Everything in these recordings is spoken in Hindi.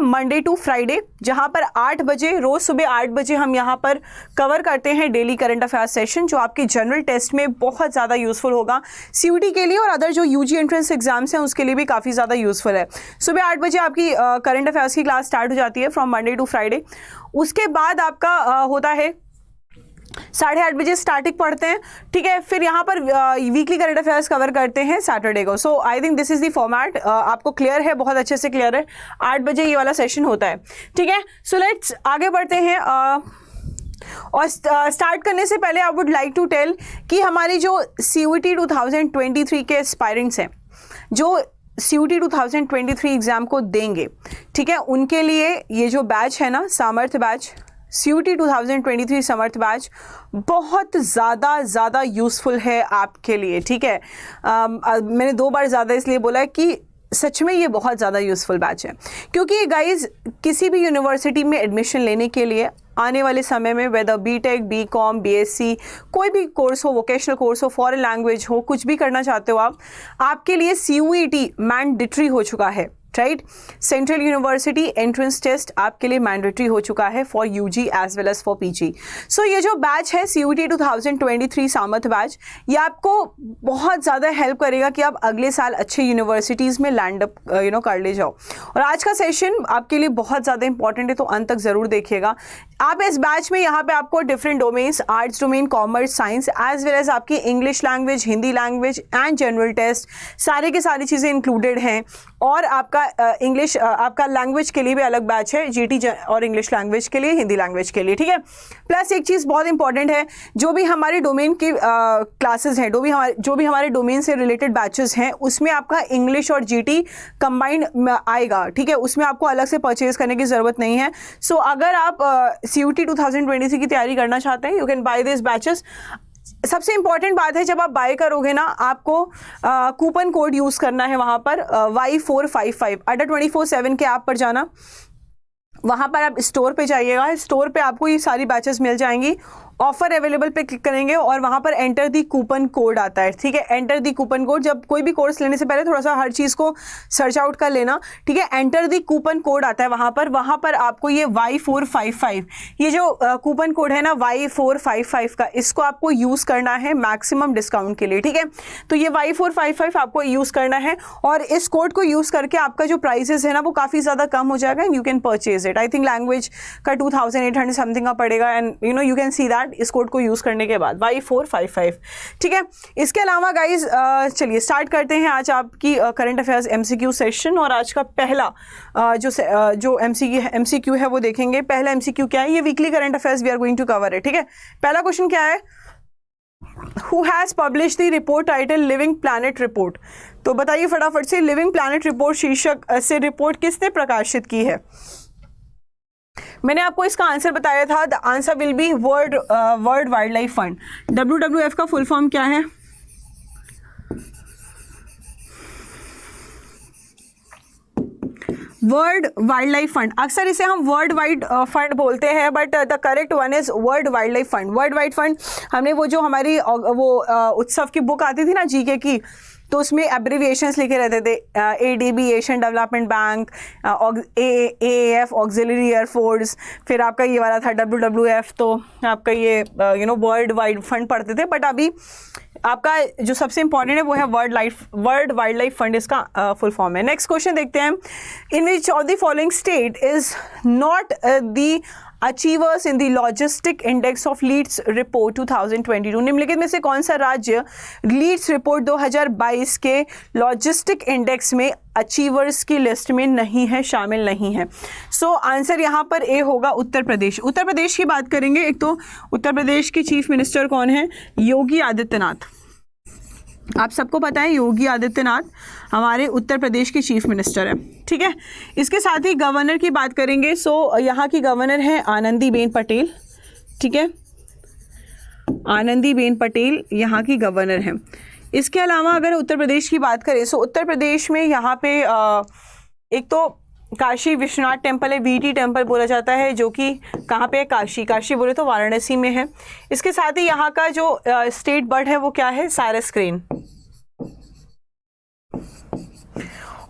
मंडे टू फ्राइडे, जहां पर 8 बजे रोज सुबह 8 बजे हम यहां पर कवर करते हैं डेली करंट अफेयर्स सेशन, जो आपके जनरल टेस्ट में बहुत ज़्यादा यूजफुल होगा, सीयूटी के लिए और अदर जो यूजी एंट्रेंस एग्जाम्स हैं उसके लिए भी काफ़ी ज़्यादा यूजफुल है। सुबह 8 बजे आपकी करंट अफेयर्स की क्लास स्टार्ट हो जाती है फ्रॉम मंडे टू फ्राइडे। उसके बाद आपका होता है 8:30 बजे स्टैटिक पढ़ते हैं, ठीक है। फिर यहाँ पर वीकली करंट अफेयर्स कवर करते हैं सैटरडे को। So I think this is the format, आपको क्लियर है, बहुत अच्छे से क्लियर है। 8 बजे ये वाला सेशन होता है, ठीक है। सो लेट्स आगे बढ़ते हैं। और स्टार्ट करने से पहले I would like to tell कि हमारी जो CUET 2023 के एस्पायरेंट्स हैं, जो CUET 2023 एग्जाम को देंगे, ठीक है, उनके लिए ये जो बैच है ना, सामर्थ्य बैच, CUET 2023 समर्थ बैच बहुत ज़्यादा यूज़फुल है आपके लिए, ठीक है। मैंने 2 बार ज़्यादा इसलिए बोला है कि सच में ये बहुत ज़्यादा यूज़फुल बैच है, क्योंकि गाइज किसी भी यूनिवर्सिटी में एडमिशन लेने के लिए आने वाले समय में वेदर BTech, BCom, BSc, कोई भी कोर्स हो, वोकेशनल कोर्स हो, फॉरेन लैंग्वेज हो, कुछ भी करना चाहते हो आप, आपके लिए CUET मैंडेटरी हो चुका है, right. Central university entrance test आपके लिए मैंडेटरी हो चुका है for UG as well as for PG। So ये जो बैच है CUET 2023 सामर्थ्य बैच, ये आपको बहुत ज़्यादा हेल्प करेगा कि आप अगले साल अच्छे यूनिवर्सिटीज़ में लैंड अप कर ले जाओ। और आज का सेशन आपके लिए बहुत ज़्यादा इंपॉर्टेंट है, तो अंत तक ज़रूर देखिएगा। आप इस बैच में यहाँ पे आपको different domains, arts domain, commerce, science, as well as आपकी English language, Hindi language and general test, सारे के सारी चीज़ें इंक्लूडेड हैं। और आपका इंग्लिश आपका लैंग्वेज के लिए भी अलग बैच है, GT और इंग्लिश लैंग्वेज के लिए, हिंदी लैंग्वेज के लिए, ठीक है। प्लस एक चीज़ बहुत इंपॉर्टेंट है, जो भी हमारे डोमेन की क्लासेस हैं, जो भी हमारे डोमेन से रिलेटेड बैचेस हैं, उसमें आपका इंग्लिश और GT कंबाइंड आएगा, ठीक है। उसमें आपको अलग से परचेज करने की ज़रूरत नहीं है। सो अगर आप CUET 2023 की तैयारी करना चाहते हैं, you can by this batches. सबसे इंपॉर्टेंट बात है, जब आप बाय करोगे ना, आपको कूपन कोड यूज़ करना है वहाँ पर Y455 अड्डा 24/7 के ऐप पर जाना, वहाँ पर आप स्टोर पे जाइएगा, स्टोर पे आपको ये सारी बैचेस मिल जाएंगी। ऑफर अवेलेबल पे क्लिक करेंगे और वहाँ पर एंटर दी कूपन कोड आता है, ठीक है। एंटर दी कूपन कोड, जब कोई भी कोर्स लेने से पहले थोड़ा सा हर चीज़ को सर्च आउट कर लेना, ठीक है। एंटर दी कूपन कोड आता है वहाँ पर आपको ये Y455, ये जो कूपन कोड है ना Y455 का, इसको आपको यूज़ करना है मैक्सिमम डिस्काउंट के लिए, ठीक है। तो ये Y455 आपको यूज़ करना है और इस कोड को यूज़ करके आपका जो प्राइसेस है ना वो काफ़ी ज़्यादा कम हो जाएगा and you can purchase it. I think language का 2800 समथिंग का पड़ेगा and you can see that इस कोड को यूज़ करने के बाद Y455, ठीक है। इसके अलावा गाइज चलिए स्टार्ट करते हैं आज आपकी करंट अफेयर्स MCQ सेशन। और आज का पहला जो MCQ है वो देखेंगे। पहला MCQ क्या है, ये weekly current affairs we are going to cover है, ठीक है। पहला क्वेश्चन क्या है, Who has published the report titled Living Planet Report? तो बताइए फटाफट से, लिविंग प्लैनेट रिपोर्ट शीर्षक से रिपोर्ट किसने प्रकाशित की है। मैंने आपको इसका आंसर बताया था, the answer will B world wildlife fund. WWF का फुल फॉर्म क्या है, वर्ल्ड वाइल्ड लाइफ फंड। अक्सर इसे हम वर्ल्ड वाइड फंड बोलते हैं, but the correct one is world wildlife fund. World wide fund हमने वो जो हमारी उत्सव की बुक आती थी ना GK की, तो उसमें एब्रिविएशंस लिखे रहते थे, ADB Asian development bank, AAF auxiliary air force, फिर आपका ये वाला था WWF, तो आपका ये वर्ल्ड वाइड फंड पढ़ते थे। बट अभी आपका जो सबसे इंपॉर्टेंट है वो है वर्ल्ड वाइल्ड लाइफ फंड, इसका फुल फॉर्म है। नेक्स्ट क्वेश्चन देखते हैं, in which of the following state is not the achievers in the logistic index of leads report 2022। निम्नलिखित में से कौन सा राज्य लीड्स रिपोर्ट 2022 के लॉजिस्टिक इंडेक्स में अचीवर्स की लिस्ट में नहीं है, शामिल नहीं है। सो आंसर यहाँ पर ए होगा उत्तर प्रदेश। उत्तर प्रदेश की बात करेंगे, एक तो उत्तर प्रदेश की चीफ मिनिस्टर कौन है, योगी आदित्यनाथ। आप सबको पता है योगी आदित्यनाथ हमारे उत्तर प्रदेश के चीफ मिनिस्टर है, ठीक है। इसके साथ ही गवर्नर की बात करेंगे, सो यहाँ की गवर्नर है आनंदीबेन पटेल, ठीक है। आनंदीबेन पटेल यहाँ की गवर्नर है। इसके अलावा अगर उत्तर प्रदेश की बात करें, सो उत्तर प्रदेश में यहाँ पे एक तो काशी विश्वनाथ टेम्पल है, VT टेम्पल बोला जाता है, जो कि कहाँ पे है, काशी बोले तो वाराणसी में है। इसके साथ ही यहाँ का जो स्टेट बर्ड है वो क्या है, साइरस क्रेन।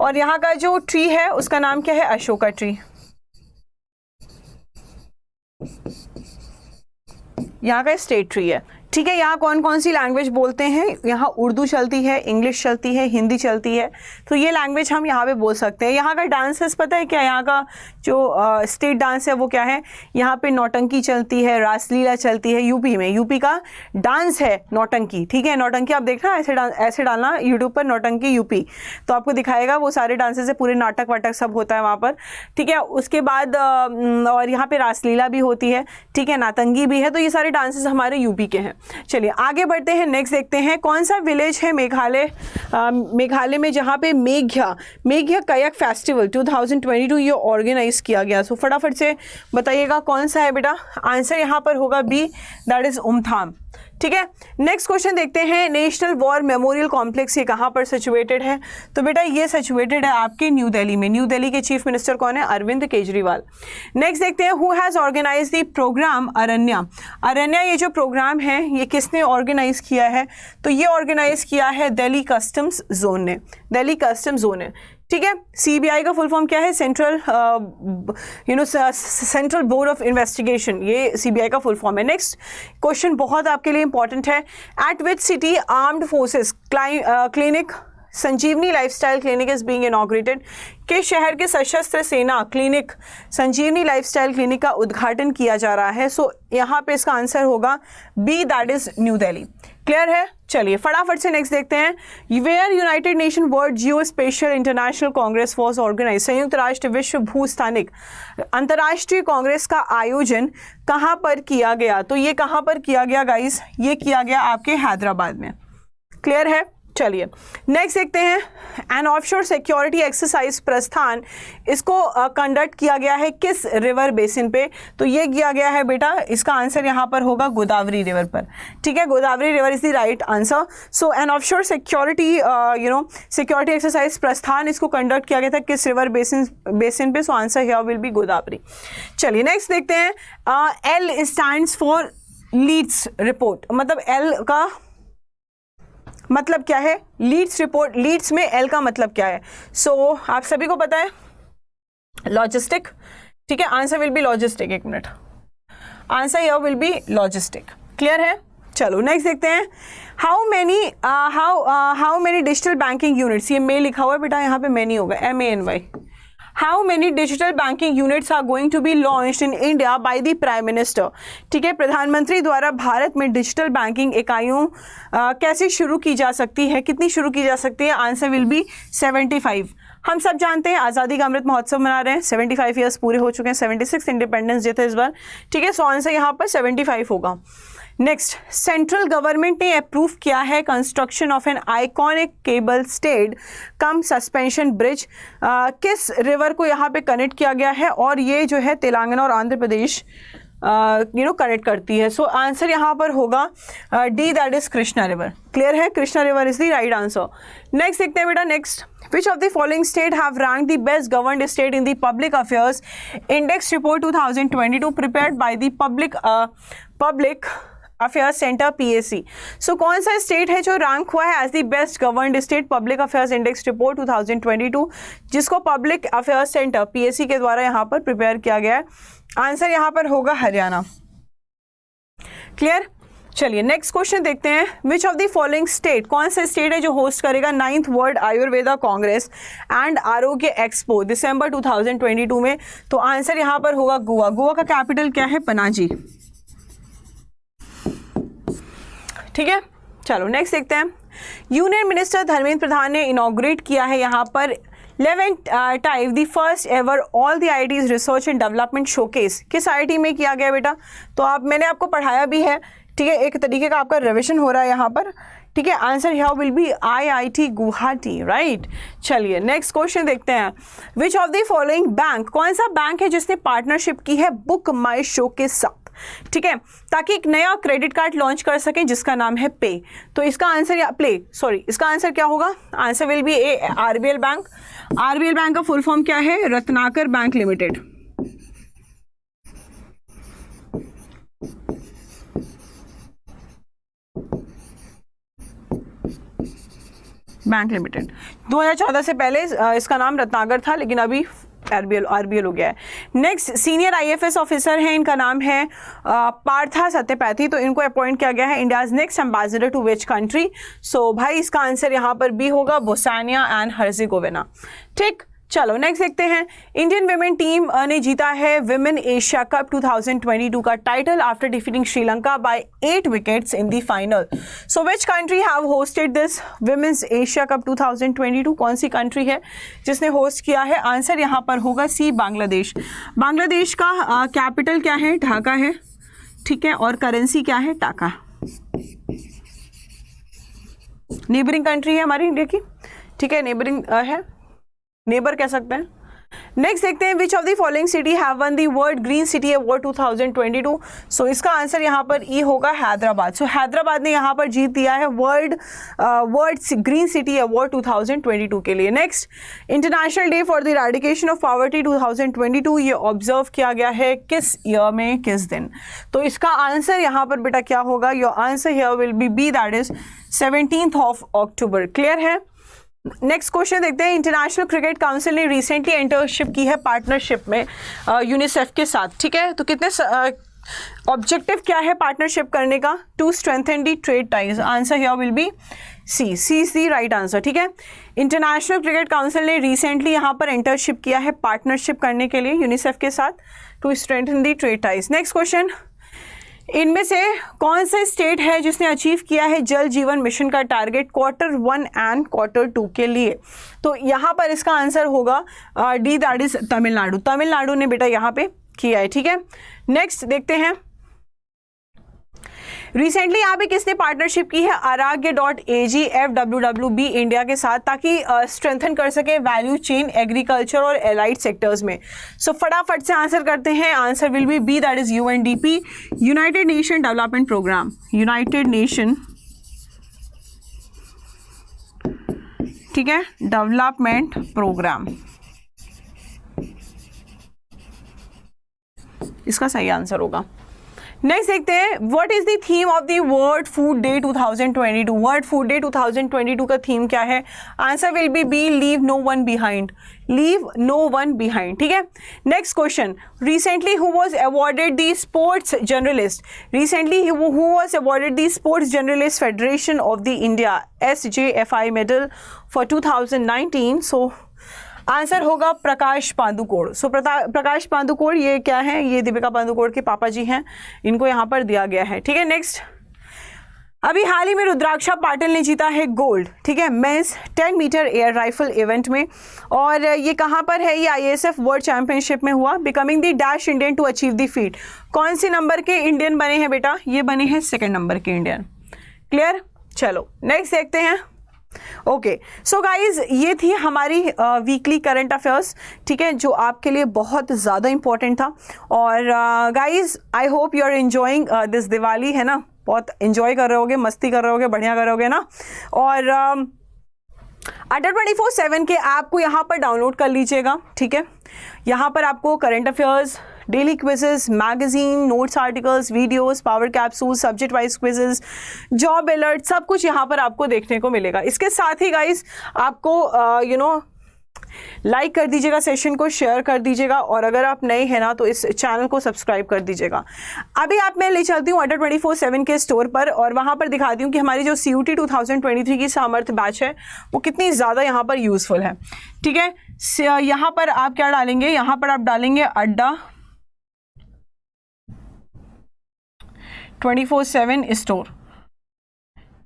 और यहाँ का जो ट्री है उसका नाम क्या है, अशोका ट्री। यहाँ का स्टेट ट्री है, ठीक है। यहाँ कौन कौन सी लैंग्वेज बोलते हैं, यहाँ उर्दू चलती है, इंग्लिश चलती है, हिंदी चलती है, तो ये लैंग्वेज हम यहाँ पे बोल सकते हैं। यहाँ का डांसेस पता है क्या, यहाँ का जो स्टेट डांस है वो क्या है, यहाँ पे नौटंकी चलती है, रासलीला चलती है। यूपी में, यूपी का डांस है नौटंकी, ठीक है। नौटंकी आप देखना, ऐसे डालना यूट्यूब पर नौटंकी यूपी, तो आपको दिखाएगा वो सारे डांसेस है, पूरे नाटक वाटक सब होता है वहाँ पर, ठीक है। उसके बाद और यहाँ पे रासलीला भी होती है, ठीक है, नातंगी भी है, तो ये सारे डांसेस हमारे यूपी के हैं। चलिए आगे बढ़ते हैं, नेक्स्ट देखते हैं कौन सा विलेज है मेघालय में जहाँ पे मेघ्या कयक फेस्टिवल 2022 ये ऑर्गेनाइज किया गया। सो फटाफट से बताइएगा कौन सा है बेटा, आंसर यहाँ पर होगा बी, दैट इज उमथाम, ठीक है। नेक्स्ट क्वेश्चन देखते हैं, नेशनल वॉर मेमोरियल कॉम्प्लेक्स ये कहाँ पर सिचुएटेड है, तो बेटा ये सिचुएटेड है आपके न्यू दिल्ली में। न्यू दिल्ली के चीफ मिनिस्टर कौन है, अरविंद केजरीवाल। नेक्स्ट देखते हैं, who has organize the program Aranya ये जो प्रोग्राम है ये किसने ऑर्गेनाइज किया है, तो ये ऑर्गेनाइज किया है दिल्ली कस्टम्स जोन ने, दिल्ली कस्टम्स जोन है, ठीक है। सीबीआई का फुल फॉर्म क्या है, सेंट्रल बोर्ड ऑफ इन्वेस्टिगेशन, ये सीबीआई का फुल फॉर्म है। नेक्स्ट क्वेश्चन बहुत आपके लिए इंपॉर्टेंट है, at which city armed forces clinic Sanjivani lifestyle clinic is being inaugurated, किस शहर के सशस्त्र सेना क्लिनिक संजीवनी लाइफस्टाइल क्लिनिक का उद्घाटन किया जा रहा है। सो यहाँ पे इसका आंसर होगा B, that is New Delhi. Clear है, चलिए फटाफट से नेक्स्ट देखते हैं, where united nation world geo special international congress was organise, संयुक्त राष्ट्र विश्व भूस्थानिक अंतर्राष्ट्रीय कांग्रेस का आयोजन कहाँ पर किया गया, तो ये कहाँ पर किया गया गाइस, ये किया गया आपके हैदराबाद में। क्लियर है, चलिए नेक्स्ट देखते हैं, N offshore security exercise Prasthan इसको कंडक्ट किया गया है किस रिवर बेसिन पे, तो ये किया गया है बेटा, इसका आंसर यहाँ पर होगा गोदावरी रिवर पर, ठीक है। Godavari river is the right answer. So an offshore security security exercise Prasthan इसको कंडक्ट किया गया था किस रिवर बेसिन पे, so answer here will be Godavari. चलिए नेक्स्ट देखते हैं, L stands for leads report, मतलब एल का मतलब क्या है, लीड्स रिपोर्ट, लीड्स में एल का मतलब क्या है, सो आप सभी को पता है लॉजिस्टिक, ठीक है, आंसर विल बी लॉजिस्टिक। एक minute, answer here will B logistic. Clear है, चलो नेक्स्ट देखते हैं, how many digital banking units, ये मे लिखा हुआ है बेटा, यहाँ पे मैनी होगा, MANY, how many digital banking units are going to be launched in India by the prime minister, ठीक है। प्रधानमंत्री द्वारा भारत में डिजिटल बैंकिंग इकाइयों कैसे शुरू की जा सकती है, कितनी शुरू की जा सकती है, आंसर विल बी 75। हम सब जानते हैं आज़ादी का अमृत महोत्सव मना रहे हैं, 75 ईयर्स पूरे हो चुके हैं, 76 इंडिपेंडेंस डे था इस बार, ठीक है। सो आंसर यहाँ पर 75 होगा। नेक्स्ट, सेंट्रल गवर्नमेंट ने अप्रूव किया है construction of an iconic cable stayed come suspension bridge, किस रिवर को यहाँ पे कनेक्ट किया गया है, और ये जो है तेलंगाना और आंध्र प्रदेश कनेक्ट करती है। सो आंसर यहाँ पर होगा D, that is Krishna river. Clear है, Krishna river is the right answer. Next देखते हैं बेटा, next, which of the following state have ranked the best governed state in the public affairs index report 2022 prepared by the public affairs centre PAC। So कौन सा स्टेट है जो रैंक हुआ है as the best governed state public affairs index report 2022, जिसको पब्लिक अफेयर्स सेंटर PAC के द्वारा यहाँ पर प्रिपेयर किया गया है, आंसर यहाँ पर होगा हरियाणा। क्लियर, चलिए नेक्स्ट क्वेश्चन देखते हैं, विच ऑफ द फॉलोइंग स्टेट, कौन सा स्टेट है जो होस्ट करेगा 9th world Ayurveda Congress and आरोग्य एक्सपो दिसंबर 2022 में, तो आंसर यहाँ पर होगा गोवा। गोवा का कैपिटल क्या है, पनाजी, ठीक है। चलो नेक्स्ट देखते हैं, यूनियन मिनिस्टर धर्मेंद्र प्रधान ने इनॉग्रेट किया है यहाँ पर 11th time the first ever all the IITs research and development showcase, किस IIT में किया गया बेटा, तो मैंने आपको पढ़ाया भी है, ठीक है, एक तरीके का आपका रिविजन हो रहा है यहाँ पर, ठीक है। Answer here will B IIT Guwahati, right. चलिए नेक्स्ट क्वेश्चन देखते हैं, विच ऑफ द फॉलोइंग बैंक, कौन सा बैंक है जिसने पार्टनरशिप की है बुक माई शो के साथ, ठीक है, ताकि एक नया क्रेडिट कार्ड लॉन्च कर सकें जिसका नाम है पे, तो इसका आंसर इसका आंसर क्या होगा, answer will B A, RBL bank. RBL bank का फुल फॉर्म क्या है, Ratnakar bank limited. Bank limited 2014 से पहले इसका नाम रत्नाकर था, लेकिन अभी RBL हो गया है। नेक्स्ट सीनियर IFS ऑफिसर हैं, इनका नाम है पार्था सत्यपाथी, तो इनको अपॉइंट किया गया है India's next ambassador to which country. So भाई इसका आंसर यहाँ पर बी होगा, बोस्निया एंड हर्जेगोविना। ठीक, चलो नेक्स्ट देखते हैं। इंडियन विमेन टीम ने जीता है विमेन एशिया कप 2022 का title after defeating Sri Lanka by 8 wickets in the final. So which country have hosted this women's Asia cup 2022? कौन सी कंट्री है जिसने होस्ट किया है? आंसर यहाँ पर होगा सी, बांग्लादेश। बांग्लादेश का कैपिटल क्या है? ढाका है, ठीक है, और करेंसी क्या है? टाका। नेबरिंग कंट्री है हमारी इंडिया की, ठीक है, नेबरिंग है, नेबर कह सकते हैं। नेक्स्ट देखते हैं, विच of the following city have one the world green city award 2022? सो इसका आंसर यहाँ पर ई होगा, हैदराबाद। सो हैदराबाद ने यहाँ पर जीत दिया है वर्ल्ड ग्रीन सिटी अवार्ड 2022 के लिए। Next, international day for the eradication of poverty 2022 ये ऑब्जर्व किया गया है किस ईयर में, किस दिन? तो इसका आंसर यहाँ पर बेटा क्या होगा? Your answer here will be B, that is 17th of October। Clear है? नेक्स्ट क्वेश्चन देखते हैं। इंटरनेशनल क्रिकेट काउंसिल ने रिसेंटली एंटरशिप की है पार्टनरशिप में यूनिसेफ के साथ, ठीक है। तो कितने ऑब्जेक्टिव क्या है पार्टनरशिप करने का? To strengthen the trade ties. Answer here will be C, C is the right answer, ठीक है। इंटरनेशनल क्रिकेट काउंसिल ने रिसेंटली यहाँ पर एंटरशिप किया है पार्टनरशिप करने के लिए यूनिसेफ के साथ, to strengthen the trade ties. Next question, इनमें से कौन सा स्टेट है जिसने अचीव किया है जल जीवन मिशन का टारगेट Q1 एंड Q2 के लिए? तो यहाँ पर इसका आंसर होगा D, that is Tamil Nadu. Tamil Nadu ने बेटा यहाँ पे किया है, ठीक है। नेक्स्ट देखते हैं, रिसेंटली यहाँ पे किसने पार्टनरशिप की है? आराग्य.ag FWWB इंडिया के साथ, ताकि स्ट्रेंथन कर सके वैल्यू चेन एग्रीकल्चर और एलाइड सेक्टर्स में। सो फटाफट से आंसर करते हैं। Answer will be B, that is UNDP, united nation development programme. United nation, ठीक है, डेवलपमेंट प्रोग्राम, इसका सही आंसर होगा। नेक्स्ट देखते हैं, what is the theme of the world food day 2022? World food day 2022 का थीम क्या है? Answer will be B, leave no one behind. Leave no one behind, ठीक है। Next question, recently who was awarded the sports journalist? Recently who was awarded the sports journalist federation of the India SJFI medal for 2019? So answer होगा प्रकाश पादुकोण। सो प्रकाश पादुकोण ये क्या है? ये दीपिका पादुकोण के पापा जी हैं, इनको यहाँ पर दिया गया है, ठीक है। नेक्स्ट, अभी हाल ही में रुद्राक्षा पाटिल ने जीता है गोल्ड, ठीक है, men's 10 metre air rifle event में, और ये कहाँ पर है? ये IASF वर्ल्ड चैंपियनशिप में हुआ। Becoming the dash Indian to achieve the feat. कौन सी नंबर के इंडियन बने हैं बेटा? ये बने हैं 2nd नंबर के इंडियन। क्लियर? चलो नेक्स्ट देखते हैं। ओके, सो गाइज ये थी हमारी वीकली करंट अफेयर्स, ठीक है, जो आपके लिए बहुत ज़्यादा इंपॉर्टेंट था। और guys I hope you are enjoying this Diwali, है ना, बहुत एंजॉय कर रहे होगे, मस्ती कर रहे होगे, बढ़िया कर रहे होगे ना। और अड्डा 24/7 के ऐप को यहाँ पर डाउनलोड कर लीजिएगा, ठीक है। यहाँ पर आपको current affairs, daily quizzes, magazine, notes, articles, videos, power capsule, subject wise quizzes, job alert, सब कुछ यहाँ पर आपको देखने को मिलेगा। इसके साथ ही गाइस आपको लाइक कर दीजिएगा, सेशन को शेयर कर दीजिएगा, और अगर आप नए हैं ना तो इस चैनल को सब्सक्राइब कर दीजिएगा। अभी आप मैं ले चलती हूँ अड्डा 24/7 के स्टोर पर, और वहाँ पर दिखाती हूँ कि हमारी जो CUT 2023 की सामर्थ्य बैच है वो कितनी ज़्यादा यहाँ पर यूज़फुल है, ठीक है। यहाँ पर आप क्या डालेंगे? यहाँ पर आप डालेंगे अड्डा 24/7 स्टोर,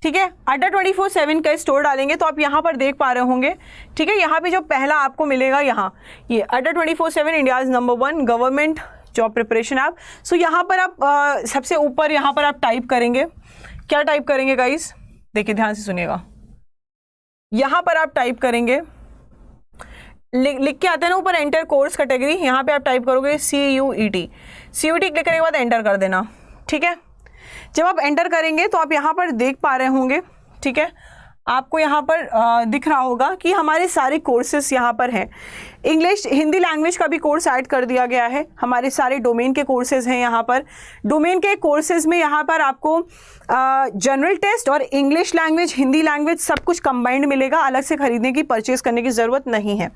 ठीक है। अड्डा 24/7 का स्टोर डालेंगे तो आप यहाँ पर देख पा रहे होंगे, ठीक है। यहाँ पे जो पहला आपको मिलेगा, यहाँ ये Adda 24/7 India's number 1 government job preparation app. So यहाँ पर आप सबसे ऊपर यहाँ पर आप टाइप करेंगे, क्या टाइप करेंगे गाइस? देखिए ध्यान से सुनिएगा। यहाँ पर आप टाइप करेंगे, लिख के आता है ना ऊपर एंटर कोर्स कैटेगरी, यहाँ पे आप टाइप करोगे CUET। CUT क्लिक करने के बाद एंटर कर देना, ठीक है। जब आप एंटर करेंगे तो आप यहाँ पर देख पा रहे होंगे, ठीक है, आपको यहाँ पर दिख रहा होगा कि हमारे सारे कोर्सेस यहाँ पर हैं। इंग्लिश हिंदी लैंग्वेज का भी कोर्स ऐड कर दिया गया है। हमारे सारे डोमेन के कोर्सेज हैं यहाँ पर। डोमेन के कोर्सेज में यहाँ पर आपको जनरल टेस्ट और इंग्लिश लैंग्वेज, हिंदी लैंग्वेज सब कुछ कंबाइंड मिलेगा, अलग से खरीदने की, परचेज करने की ज़रूरत नहीं है।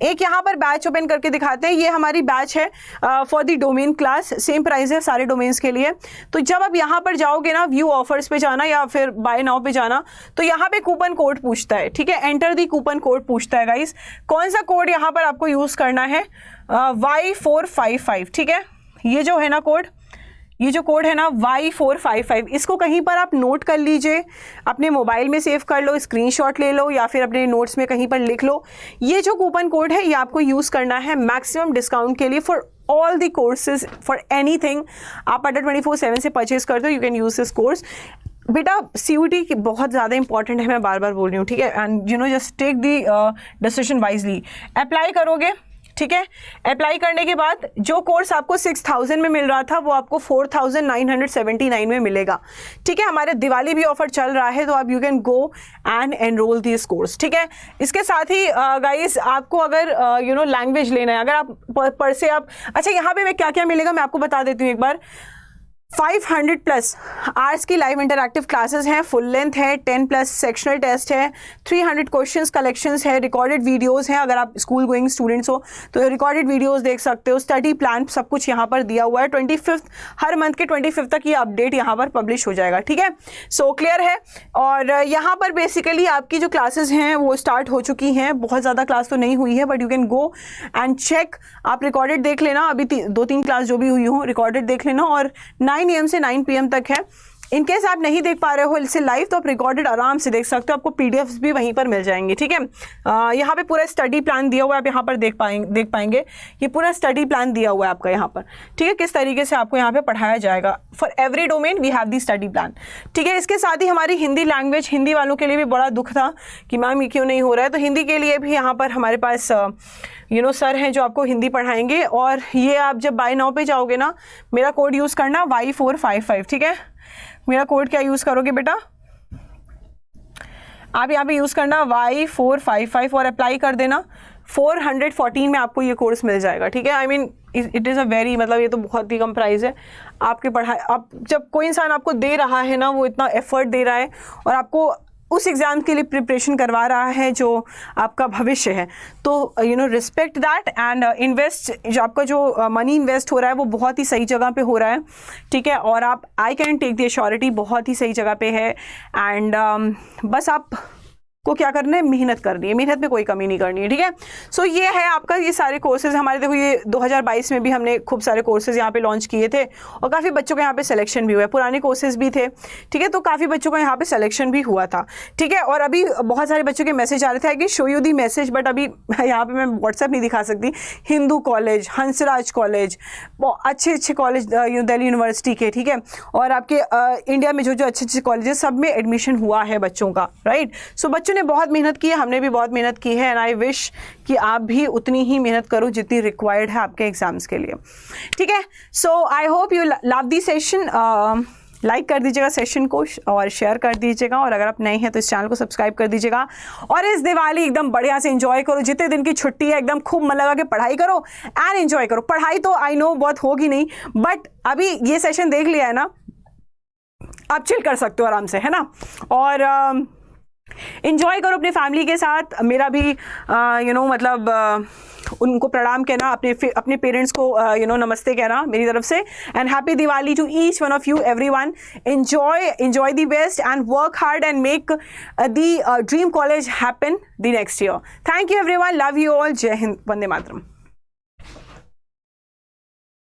एक यहाँ पर बैच ओपन करके दिखाते हैं, ये हमारी बैच है for the domain class, same price है सारे डोमेन्स के लिए। तो जब आप यहाँ पर जाओगे ना, व्यू ऑफर्स पे जाना या फिर बाय नाउ पे जाना, तो यहाँ पे कूपन कोड पूछता है, ठीक है, एंटर दी कूपन कोड पूछता है गाइस। कौन सा कोड यहाँ पर आपको यूज़ करना है? Y455, ठीक है, ये जो है ना कोड, ये जो कोड है ना Y455, इसको कहीं पर आप नोट कर लीजिए, अपने मोबाइल में सेव कर लो, स्क्रीनशॉट ले लो या फिर अपने नोट्स में कहीं पर लिख लो। ये जो कूपन कोड है ये आपको यूज़ करना है मैक्सिमम डिस्काउंट के लिए for all the courses, for anything. आप अंडर 24/7 से परचेज करते हो, you can use this course. बेटा CUT की बहुत ज़्यादा इंपॉर्टेंट है, मैं बार बार बोल रही हूँ, ठीक है, and you know just take the decision wisely. Apply करोगे, ठीक है, अप्लाई करने के बाद जो कोर्स आपको 6000 में मिल रहा था वो आपको 4979 में मिलेगा, ठीक है। हमारे दिवाली भी ऑफर चल रहा है, तो आप you can go and enrol this course, ठीक है। इसके साथ ही गाइस आपको अगर यू नो लैंग्वेज लेना है, अगर आप पर से आप, अच्छा यहाँ पे मैं क्या क्या मिलेगा मैं आपको बता देती हूँ एक बार। 500+ आवर्स की लाइव इंटरैक्टिव क्लासेस हैं, फुल लेंथ है, 10+ सेक्शनल टेस्ट है, 300 क्वेश्चंस कलेक्शंस है, रिकॉर्डेड वीडियोस हैं, अगर आप स्कूल गोइंग स्टूडेंट्स हो तो रिकॉर्डेड वीडियोस देख सकते हो, स्टडी प्लान सब कुछ यहाँ पर दिया हुआ है। 25 हर मंथ के 25 तक ये अपडेट यहाँ पर पब्लिश हो जाएगा, ठीक है। सो क्लियर है। और यहाँ पर बेसिकली आपकी जो क्लासेस हैं वो स्टार्ट हो चुकी हैं, बहुत ज़्यादा क्लास तो नहीं हुई है, but you can go and check. आप रिकॉर्डेड देख लेना, अभी 2-3 क्लास जो भी हुई हो रिकॉर्डेड देख लेना, और 9 AM से 9 PM तक है। इन केस आप नहीं देख पा रहे हो इससे लाइव, तो आप रिकॉर्डेड आराम से देख सकते हो, आपको PDFs भी वहीं पर मिल जाएंगे, ठीक है। यहाँ पे पूरा स्टडी प्लान दिया हुआ है, आप यहाँ पर देख पाएंगे ये पूरा स्टडी प्लान दिया हुआ है आपका यहाँ पर, ठीक है, किस तरीके से आपको यहाँ पे पढ़ाया जाएगा। For every domain we have the study plan, ठीक है। इसके साथ ही हमारी हिंदी लैंग्वेज, हिंदी वालों के लिए भी बड़ा दुख था कि मैम ये क्यों नहीं हो रहा है, तो हिंदी के लिए भी यहाँ पर हमारे पास यू नो सर हैं जो आपको हिंदी पढ़ाएंगे। और ये आप जब बाय नाउ पे जाओगे ना, मेरा कोड यूज़ करना Y455, ठीक है। मेरा कोड क्या यूज़ करोगे बेटा, आप यहाँ पे यूज़ करना Y455 और अप्लाई कर देना। 414 में आपको ये कोर्स मिल जाएगा, ठीक है। I mean it is a very, मतलब ये तो बहुत ही कम प्राइस है आपके पढ़ाई। आप जब कोई इंसान आपको दे रहा है ना, वो इतना एफर्ट दे रहा है और आपको उस एग्ज़ाम के लिए प्रिपरेशन करवा रहा है जो आपका भविष्य है, तो you know respect that and invest. जो आपका जो मनी इन्वेस्ट हो रहा है वो बहुत ही सही जगह पे हो रहा है, ठीक है। और आप I can take the assurity बहुत ही सही जगह पे है। एंड बस आप को क्या करना है, मेहनत करनी है, मेहनत में कोई कमी नहीं करनी है, ठीक है। सो ये है आपका, ये सारे कोर्सेज हमारे, देखो ये 2022 में भी हमने खूब सारे कोर्सेज यहाँ पे लॉन्च किए थे और काफ़ी बच्चों का यहाँ पे सिलेक्शन भी हुआ है। पुराने कोर्सेज भी थे, ठीक है, तो काफ़ी बच्चों का यहाँ पे सिलेक्शन भी हुआ था, ठीक है। और अभी बहुत सारे बच्चों के मैसेज आ रहे थे, I can show you the message, but अभी यहाँ पर मैं व्हाट्सएप नहीं दिखा सकती। हिंदू कॉलेज, हंसराज कॉलेज, अच्छे कॉलेज दिल्ली यूनिवर्सिटी के, ठीक है, और आपके इंडिया में जो अच्छे कॉलेज सब में एडमिशन हुआ है बच्चों का, राइट। सो बच्चों ने बहुत मेहनत की है, हमने भी बहुत मेहनत की है, एंड आई विश कि आप भी उतनी ही मेहनत करो जितनी रिक्वायर्ड है आपके एग्जाम्स के लिए, ठीक है। So I hope you love the session. Like कर दीजिएगा सेशन को और शेयर कर दीजिएगा, और अगर आप नए हैं तो इस चैनल को सब्सक्राइब कर दीजिएगा। और इस दिवाली एकदम बढ़िया से एंजॉय करो, जितने दिन की छुट्टी है एकदम खूब मन लगा के पढ़ाई करो एंड एंजॉय करो। पढ़ाई तो आई नो बहुत होगी नहीं, बट अभी ये सेशन देख लिया है ना, आप चिल कर सकते हो आराम से, है ना। और एंजॉय करो अपने फैमिली के साथ। मेरा भी यू नो मतलब उनको प्रणाम कहना, अपने पेरेंट्स को यू नो नमस्ते कहना मेरी तरफ से। And happy Diwali to each one of you everyone. Enjoy the best and work hard and make the dream college happen the next year. Thank you everyone, love you all, जय हिंद, वंदे मातरम।